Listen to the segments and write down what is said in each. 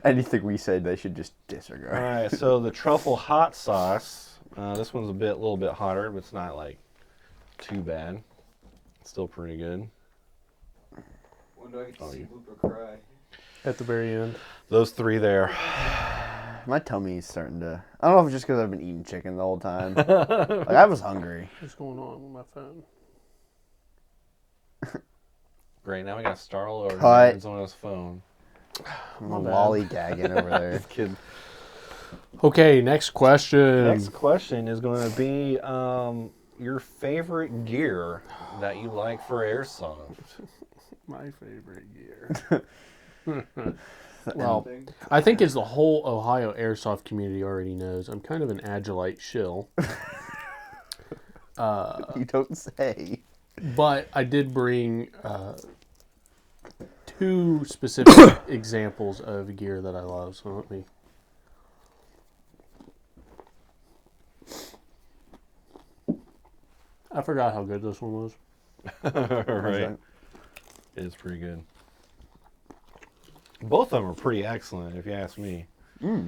Anything we said, they should just disregard. All right, so the truffle hot sauce. This one's a little bit hotter, but it's not like too bad. It's still pretty good. When do I get to see Blooper cry? At the very end. Those three there. My tummy's starting to... I don't know if it's just because I've been eating chicken the whole time. Like, I was hungry. What's going on with my phone? Great, now we got Starlo Cut. on his phone. I'm lollygagging over there. Kid. Okay, next question. Next question is going to be your favorite gear that you like for airsoft. My favorite gear. Well, I think as the whole Ohio airsoft community already knows, I'm kind of an Agilite shill. You don't say. But I did bring two specific examples of gear that I love. So let me... I forgot how good this one was. Right. It's pretty good. Both of them are pretty excellent, if you ask me. So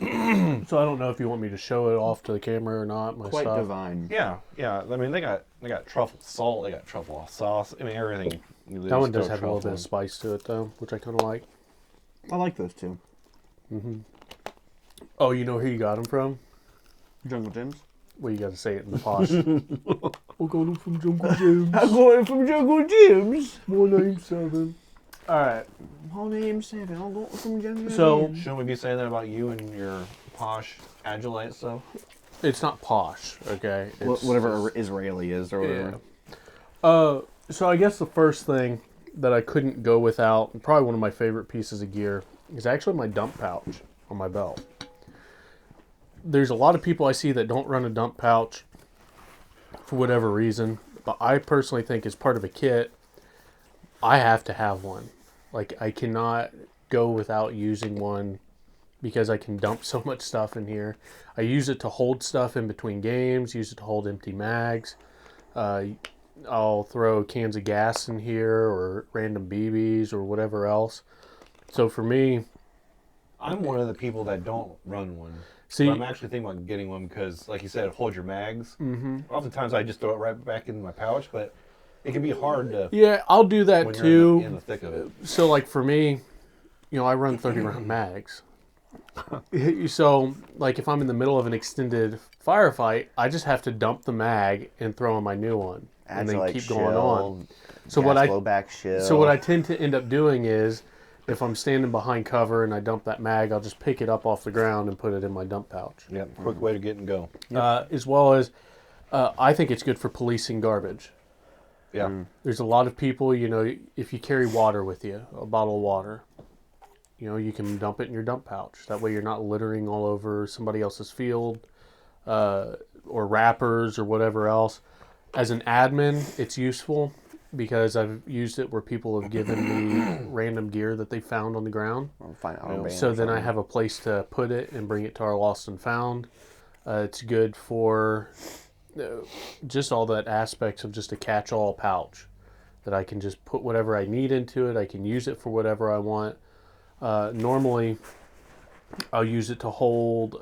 I don't know if you want me to show it off to the camera or not. My Quite stuff. divine. Yeah. I mean, they got truffle salt, they got truffle sauce. I mean, everything. That one does have a little bit of spice to it, though, which I kind of like. I like those two. Oh, you know where you got them from? Jungle Gyms? Well, you got to say it in the posh. We got them from Jungle Gyms. I got it from Jungle Gyms. 187. All right. My name's Seven. I got it from Jungle So Shouldn't we be saying that about you and your posh Agilite stuff? it's not posh, okay? It's, whatever Israeli is or whatever. Yeah. So I guess the first thing that I couldn't go without, and probably one of my favorite pieces of gear, is actually my dump pouch on my belt. There's a lot of people I see that don't run a dump pouch for whatever reason, but I personally think as part of a kit, I have to have one. Like, I cannot go without using one because I can dump so much stuff in here. I use it to hold stuff in between games, use it to hold empty mags. I'll throw cans of gas in here or random BBs or whatever else. So for me... I'm one of the people that don't run one. See, but I'm actually thinking about getting one because, like you said, hold your mags. Oftentimes I just throw it right back in my pouch, but it can be hard to... yeah, I'll do that when too. you're in the thick of it. So like for me, I run 30 round mags. So like if I'm in the middle of an extended firefight, I just have to dump the mag and throw in my new one and then keep going on. So what I tend to end up doing is if I'm standing behind cover and I dump that mag, I'll just pick it up off the ground and put it in my dump pouch. Yeah, quick way to get and go. As well as I think it's good for policing garbage. Yeah. There's a lot of people, if you carry water with you, a bottle of water, you can dump it in your dump pouch. That way you're not littering all over somebody else's field or wrappers or whatever else. As an admin, it's useful because I've used it where people have given me random gear that they found on the ground. So then I have a place to put it and bring it to our lost and found. It's good for just all that aspects of just a catch-all pouch that I can just put whatever I need into it. I can use it for whatever I want. Normally, I'll use it to hold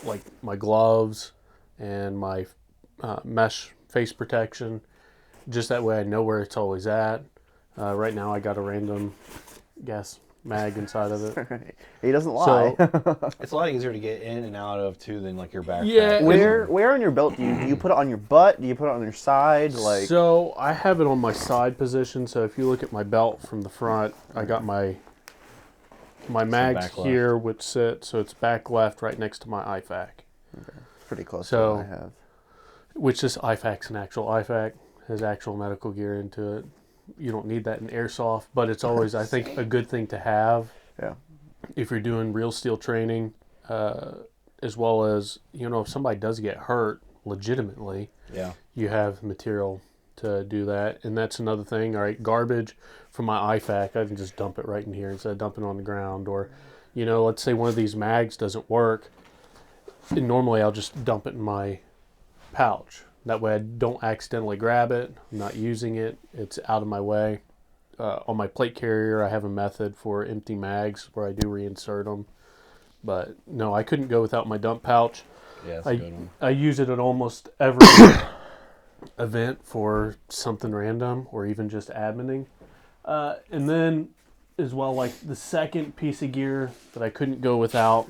like my gloves and my mesh face protection. Just that way I know where it's always at. Right now I got a random gas mag inside of it. He doesn't lie. So, It's a lot easier to get in and out of too than like your backpack. Yeah. Where on your belt do you put it on your butt? Do you put it on your side? So I have it on my side position. So if you look at my belt from the front, I got my mags here, which sit so it's back left, right next to my IFAC. Okay. Pretty close to what I have. Which this IFAC's an actual IFAC, has actual medical gear into it. You don't need that in airsoft, but it's always, I think, a good thing to have. Yeah. If you're doing real steel training, as well as, if somebody does get hurt legitimately, you have material to do that. And that's another thing. All right, garbage from my IFAC, I can just dump it right in here instead of dumping it on the ground. Or, let's say one of these mags doesn't work. And normally I'll just dump it in my pouch. That way I don't accidentally grab it. I'm not using it. It's out of my way. On my plate carrier, I have a method for empty mags where I do reinsert them. But no, I couldn't go without my dump pouch. Yeah, that's a good one. I use it at almost every event for something random or even just adminning. And then as well, like the second piece of gear that I couldn't go without,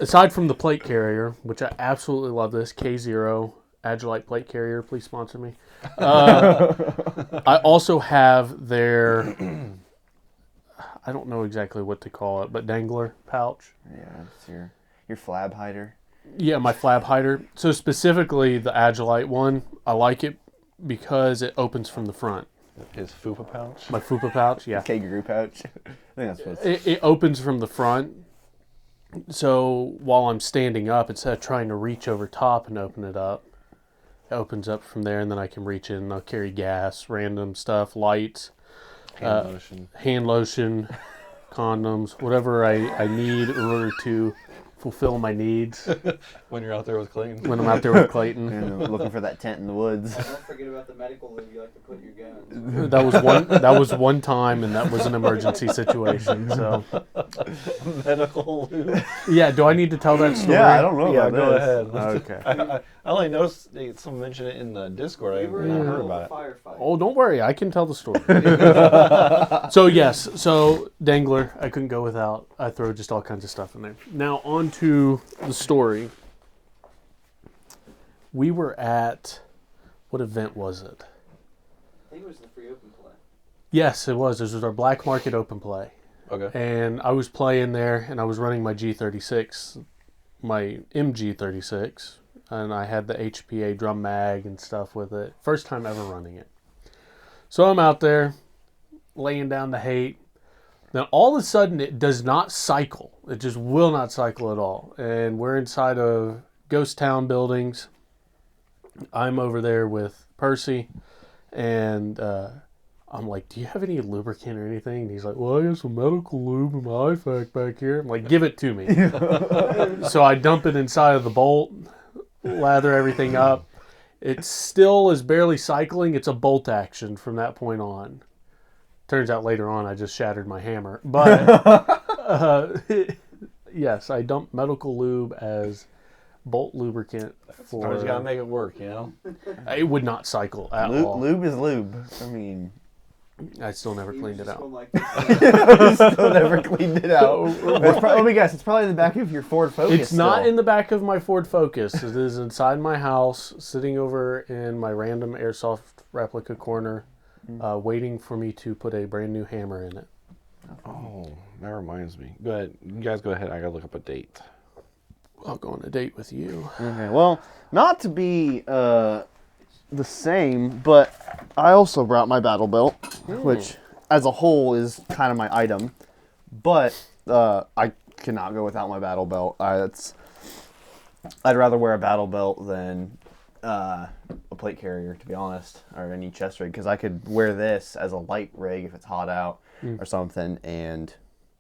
aside from the plate carrier, which I absolutely love this, K0 Agilite plate carrier, please sponsor me. I also have their, I don't know exactly what to call it, but dangler pouch. Yeah, it's your flab hider. Yeah, my flab hider. So specifically the Agilite one, I like it because it opens from the front. His fupa pouch. My fupa pouch, yeah. Kangaroo pouch. I think that's what It opens from the front. So while I'm standing up, instead of trying to reach over top and open it up, it opens up from there, and then I can reach in. I'll carry gas, random stuff, lights, hand lotion, condoms, whatever I need in order to fulfill my needs When you're out there with Clayton. when I'm out there with Clayton. and looking for that tent in the woods. Don't forget about the medical lube you like to put in your guns. That was one time, and that was an emergency situation. So Medical lube. yeah, do I need to tell that story? Yeah, I don't know Yeah, about go this. ahead. Okay. I only noticed someone mentioned it in the Discord. I We were haven't in the heard middle about of a it. firefight. Oh, don't worry, I can tell the story. So yes, so dangler, I couldn't go without. I throw just all kinds of stuff in there. Now on to the story. We were at, what event was it? I think it was the free open play. Yes, it was. This was our Black Market Open Play. Okay. And I was playing there, and I was running my G36, my MG36, and I had the HPA drum mag and stuff with it. First time ever running it. So I'm out there, laying down the hate. Now, all of a sudden, it does not cycle. It just will not cycle at all. And we're inside of ghost town buildings. I'm over there with Percy, and I'm like, do you have any lubricant or anything? And he's like, well, I have some medical lube in my IFAC back here. I'm like, give it to me. So I dump it inside of the bolt, lather everything up. It still is barely cycling. It's a bolt action from that point on. Turns out later on I just shattered my hammer. But yes, I dumped medical lube as bolt lubricant Sometimes you gotta make it work, you know? It would not cycle at all. Lube is lube. I mean, I still never He cleaned was it just out. going like this. still never cleaned it out. Let me guess. It's probably in the back of your Ford Focus. It's not still. in the back of my Ford Focus. It is inside my house, sitting over in my random airsoft replica corner, waiting for me to put a brand new hammer in it. Oh, that reminds me. Go ahead. You guys go ahead. I gotta look up a date. I'll go on a date with you. Okay. Well, not to be the same, but I also brought my battle belt, which, as a whole, is kind of my item. But I cannot go without my battle belt. I'd rather wear a battle belt than a plate carrier, to be honest, or any chest rig, because I could wear this as a light rig if it's hot out or something, and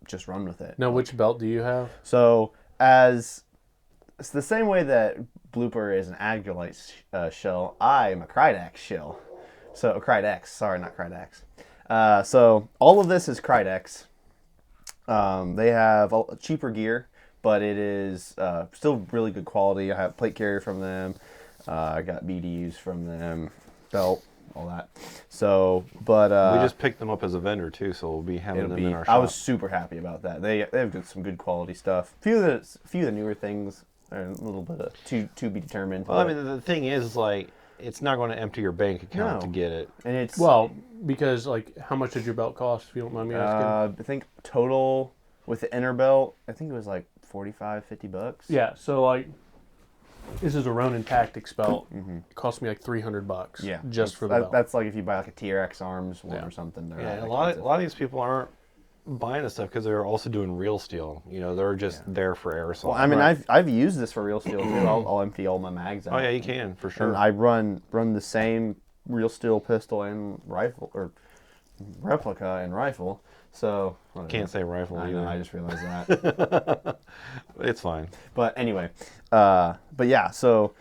just run with it. Now, which belt do you have? So, it's the same way that Blooper is an Agilite shell, I am a Krydex shell. So, Krydex, sorry, not Krydex. So, all of this is Krydex. They have cheaper gear, but it is still really good quality. I have plate carrier from them. I got BDUs from them, belt, all that. So, but We just picked them up as a vendor too, so we'll be having them in our shop. I was super happy about that. They have some good quality stuff. Few of the newer things are a little bit to be determined. Well, I mean, the thing is, like, it's not going to empty your bank account to get it. and it's Well, because, like, how much did your belt cost, if you don't mind me asking? I think total with the inner belt, I think it was like $45-50. Yeah, so, like, this is a Ronin Tactics belt. It cost me like $300. Yeah, just for the belt. That's like if you buy like a TRX Arms one Yeah. or something. They're Yeah, not a lot expensive. of these people aren't buying this stuff because they're also doing real steel. You know, they're just there for airsoft. Well, I mean, I've used this for real steel too. I'll empty all my mags out. Oh yeah, you can for sure. And I run the same real steel pistol and rifle or replica and rifle. So whatever. Can't say rifle I either. know. I just realized that. It's fine. But anyway, but yeah. So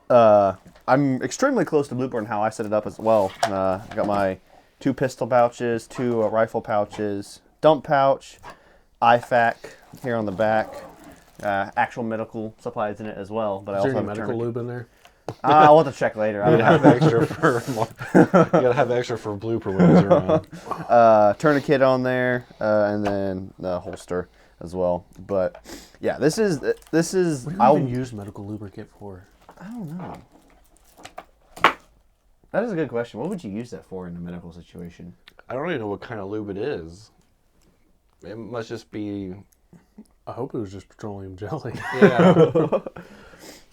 I'm extremely close to Blooper in how I set it up as well. I got my 2 pistol pouches, 2 rifle pouches, dump pouch, IFAK here on the back. Actual medical supplies in it as well. But I Is also there any have a medical tourniquet. lube in there? I'll have to check later. I You don't gotta have have extra for you gotta have extra for blooper when he's around. tourniquet on there, and then the holster as well. But yeah, this is. What do you even use medical lubricant for? I don't know. That is a good question. What would you use that for in a medical situation? I don't even know what kind of lube it is. It must just be. I hope it was just petroleum jelly. Yeah.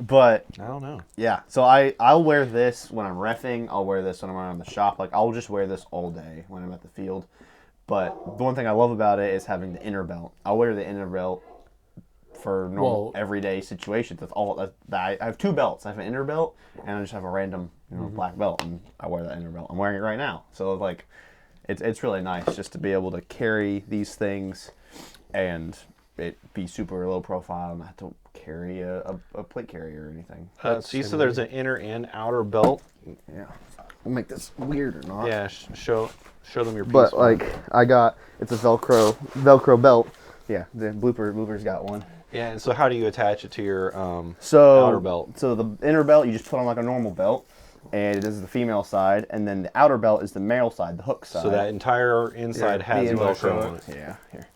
But I don't know. yeah, so I'll wear this when I'm reffing. I'll wear this when I'm around the shop. Like I'll just wear this all day when I'm at the field. But the one thing I love about it is having the inner belt. I'll wear the inner belt for normal everyday situations. That's all. I have 2 belts. I have an inner belt and I just have a random black belt, and I wear that inner belt. I'm wearing it right now. So like, it's really nice just to be able to carry these things and it be super low profile and not have to carry a plate carrier or anything. So you said there's an inner and outer belt. Yeah, we'll make this weird or not. Yeah, show them your piece. But like it's a Velcro belt. Yeah, the Blooper's got one. Yeah, and so how do you attach it to your outer belt? So the inner belt you just put on like a normal belt, and it is the female side, and then the outer belt is the male side, the hook side. So that entire inside has Velcro on it. Yeah, here.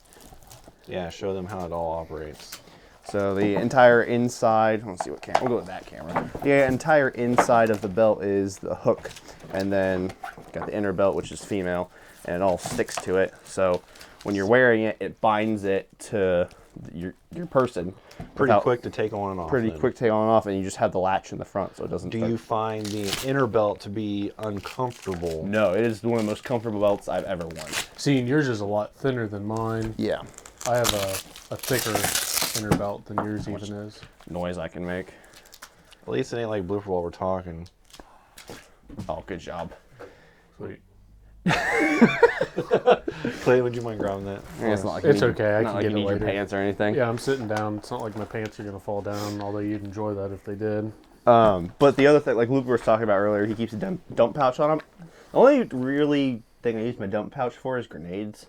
Yeah, show them how it all operates. So the entire inside, let's see what camera, we'll go with that camera. The entire inside of the belt is the hook, and then got the inner belt, which is female, and it all sticks to it. So when you're wearing it, it binds it to your person. Pretty quick to take on and off. Pretty then. quick to take on and off, and you just have the latch in the front, so it doesn't. Do you find the inner belt to be uncomfortable? No, it is one of the most comfortable belts I've ever worn. Seeing yours is a lot thinner than mine. Yeah. I have a thicker inner belt than yours even is. Noise I can make. At least it ain't like blooper while we're talking. Oh, good job. Sweet. Clay, would you mind grabbing that? Yeah, it's not like It's you need, okay, I not can like get you it need your later. pants or anything. Yeah, I'm sitting down. It's not like my pants are going to fall down, although you'd enjoy that if they did. But the other thing, like Luke was talking about earlier, he keeps a dump pouch on him. The only really thing I use my dump pouch for is grenades.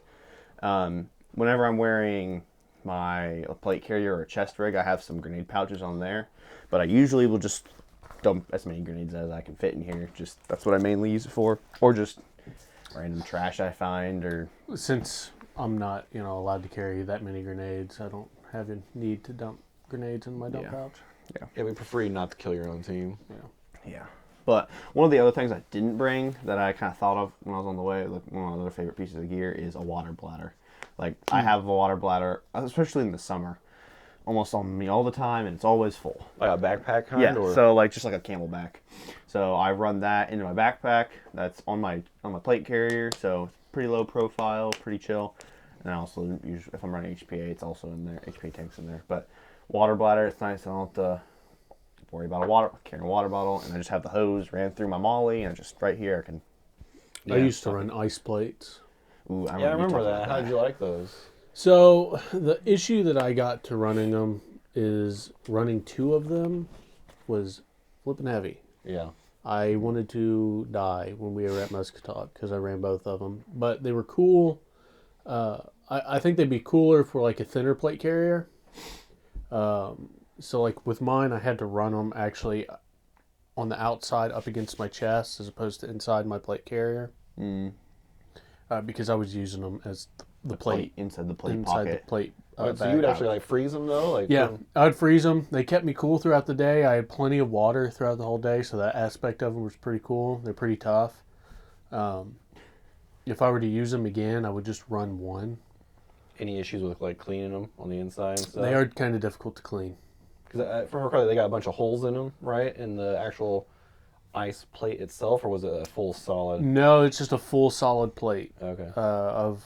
Whenever I'm wearing my plate carrier or chest rig, I have some grenade pouches on there. But I usually will just dump as many grenades as I can fit in here. Just that's what I mainly use it for, or just random trash I find. Or Since I'm not, allowed to carry that many grenades, I don't have a need to dump grenades in my dump pouch. Yeah, we prefer you not to kill your own team. yeah. But one of the other things I didn't bring that I kind of thought of when I was on the way, like one of my other favorite pieces of gear, is a water bladder. Like I have a water bladder, especially in the summer, almost on me all the time, and it's always full. Like a backpack kind? Yeah, Or? so like just like a camelback. So I run that into my backpack. That's on my plate carrier, so it's pretty low profile, pretty chill. And I also usually, if I'm running HPA, it's also in there. HPA tank's in there. But water bladder, it's nice. I don't have to worry about carrying a water bottle, and I just have the hose ran through my molly, and just right here I can. I used to run ice plates. Ooh, I remember that. How did you like those? So the issue that I got to running them is running 2 of them was flipping heavy. Yeah. I wanted to die when we were at Muscatog because I ran both of them, but they were cool. I think they'd be cooler for like a thinner plate carrier. So like with mine, I had to run them actually on the outside up against my chest as opposed to inside my plate carrier. Because I was using them as the plate inside the plate inside pocket. the plate. So bag. you would actually like freeze them though? Like Yeah, I'd freeze them. They kept me cool throughout the day. I had plenty of water throughout the whole day, so that aspect of them was pretty cool. They're pretty tough. If I were to use them again, I would just run one. Any issues with like cleaning them on the inside and stuff? They are kind of difficult to clean. Because from recall, they got a bunch of holes in them, right? In the actual ice plate itself, or was it a full solid? No, it's just a full solid plate Okay. of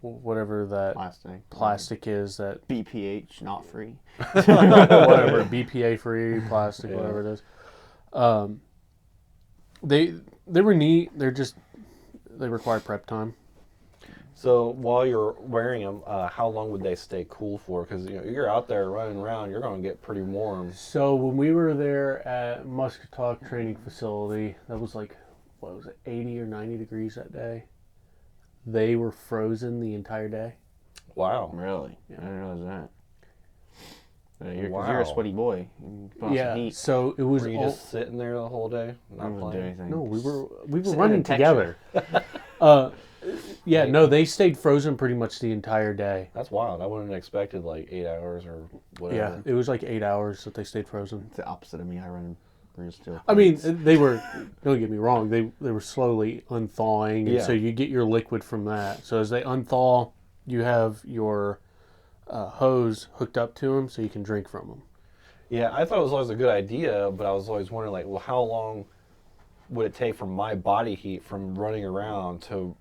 whatever that plastic is. That BPH, not free. whatever BPA free plastic, whatever it is. They were neat. They require prep time. So while you're wearing them, how long would they stay cool for? Because you're out there running around, you're going to get pretty warm. So when we were there at Muscatog Training Facility, that was like, what was it, 80 or 90 degrees that day. They were frozen the entire day. Wow. Really? Yeah. I didn't realize that. Because Wow. you're a sweaty boy. You put on some Yeah. heat. So it was Were you all, just sitting there the whole day, I not wasn't doing playing? anything. no, we were Sitting running in texture. together. Yeah, no, they stayed frozen pretty much the entire day. That's wild. I wouldn't have expected like 8 hours or whatever. Yeah, it was like 8 hours that they stayed frozen. It's the opposite of me. I run real still. I mean, they were, don't get me wrong, they were slowly unthawing, and Yeah. so you get your liquid from that. So as they unthaw, you have your hose hooked up to them so you can drink from them. Yeah, I thought it was always a good idea, but I was always wondering, like, well, how long would it take from my body heat from running around to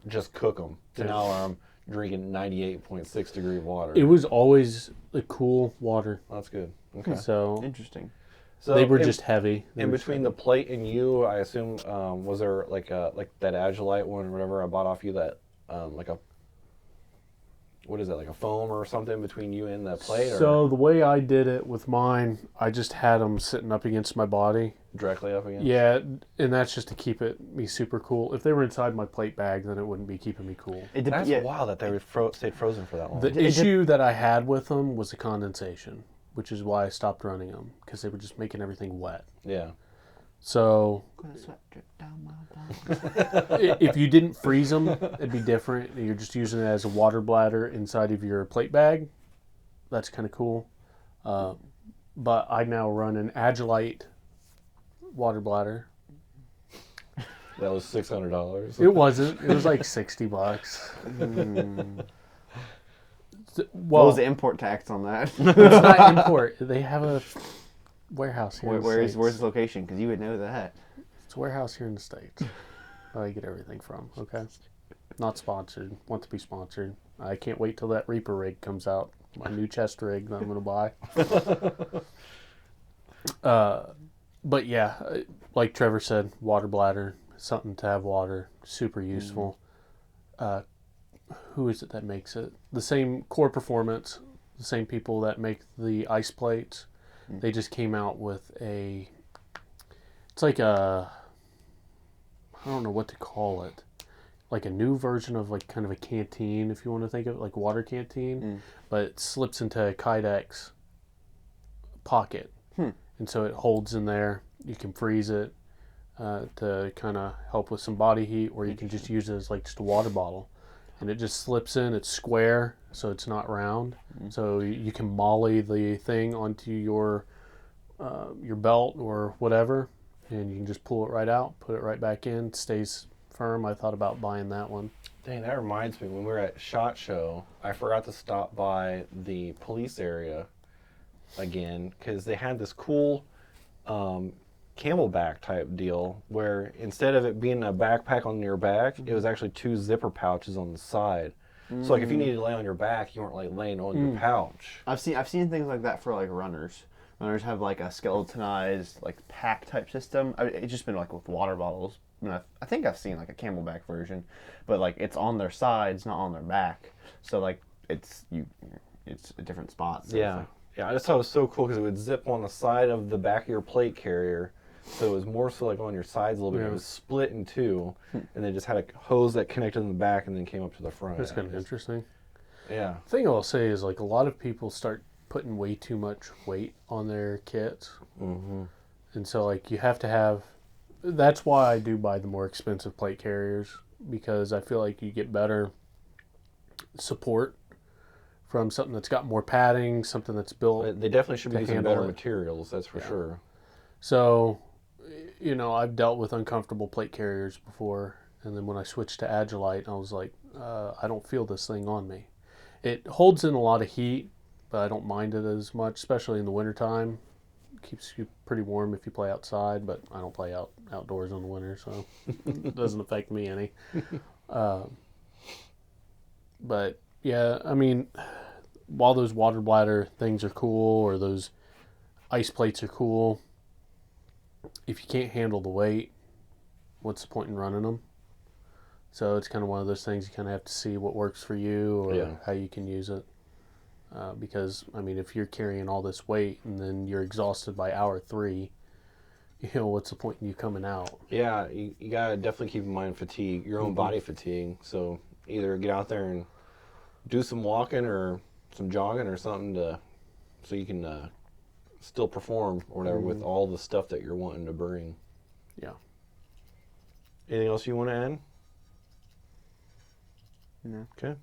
just cook them to now I'm drinking 98.6 degree water? It was always the cool water, That's good. Okay. so Interesting. So they were in- just heavy. They in were just between the plate and you, I assume, was there like that Agilite one or whatever I bought off you that like a what is it, like a foam or something between you and the plate, or So the way I did it with mine, I just had them sitting up against my body. directly up against? Yeah, and that's just to keep me super cool. If they were inside my plate bag, then it wouldn't be keeping me cool. That's yeah, wild that they would stayed frozen for that long. The issue that I had with them was the condensation, which is why I stopped running them, because they were just making everything wet. Yeah. So Sweat drip down my back. if you didn't freeze them, it'd be different. You're just using it as a water bladder inside of your plate bag. That's kind of cool. But I now run an Agilite water bladder. That was $600. It wasn't. It was like $60. What Well, was the import tax on that? it's not import. They have a warehouse here. in the Where's States. the location? Because you would know that. It's a warehouse here in the States. I get everything from. Okay, not sponsored. Want to be sponsored. I can't wait till that Reaper rig comes out. My new chest rig that I'm gonna buy. But yeah, like Trevor said, water bladder, something to have water, super useful. Who is it that makes it? The same Core Performance, the same people that make the ice plates. They just came out with it's like I don't know what to call it. Like a new version of like kind of a canteen, if you want to think of it, like a water canteen, but it slips into a Kydex pocket. And so it holds in there. You can freeze it to kind of help with some body heat, or you can just use it as like just a water bottle. And it just slips in. It's square, so it's not round. So you can molly the thing onto your belt or whatever, and you can just pull it right out, put it right back in. It stays firm. I thought about buying that one. Dang, that reminds me, when we were at SHOT Show, I forgot to stop by the police area again, because they had this cool camelback type deal where instead of it being a backpack on your back, it was actually 2 zipper pouches on the side. So like if you needed to lay on your back, you weren't like laying on your pouch. I've seen things like that for like runners. Runners have like a skeletonized like pack type system. It's just been like with water bottles. I mean, I think I've seen like a camelback version, but like it's on their sides, not on their back. So like it's a different spot. So Yeah. Yeah, I just thought it was so cool because it would zip on the side of the back of your plate carrier. So it was more so like on your sides a little bit. Yeah. It was split in 2, and then just had a hose that connected in the back and then came up to the front. That's kind of interesting. Yeah. The thing I'll say is like a lot of people start putting way too much weight on their kits. Mm-hmm. And so like you have to have, that's why I do buy the more expensive plate carriers, because I feel like you get better support from something that's got more padding, something that's built. They definitely should be to using handle better it. materials, that's for sure. So, I've dealt with uncomfortable plate carriers before, and then when I switched to Agilite, I was like, I don't feel this thing on me. It holds in a lot of heat, but I don't mind it as much, especially in the wintertime. Keeps you pretty warm if you play outside, but I don't play outdoors in the winter, so it doesn't affect me any. But yeah, I mean, while those water bladder things are cool, or those ice plates are cool, if you can't handle the weight, what's the point in running them? So it's kind of one of those things you kind of have to see what works for you or Yeah. how you can use it. Because, I mean, if you're carrying all this weight and then you're exhausted by hour 3, you know, what's the point in you coming out? Yeah, you gotta definitely keep in mind fatigue, your own body fatigue. So either get out there and do some walking or some jogging or something so you can still perform or whatever with all the stuff that you're wanting to bring. Yeah. Anything else you want to add? No. Okay.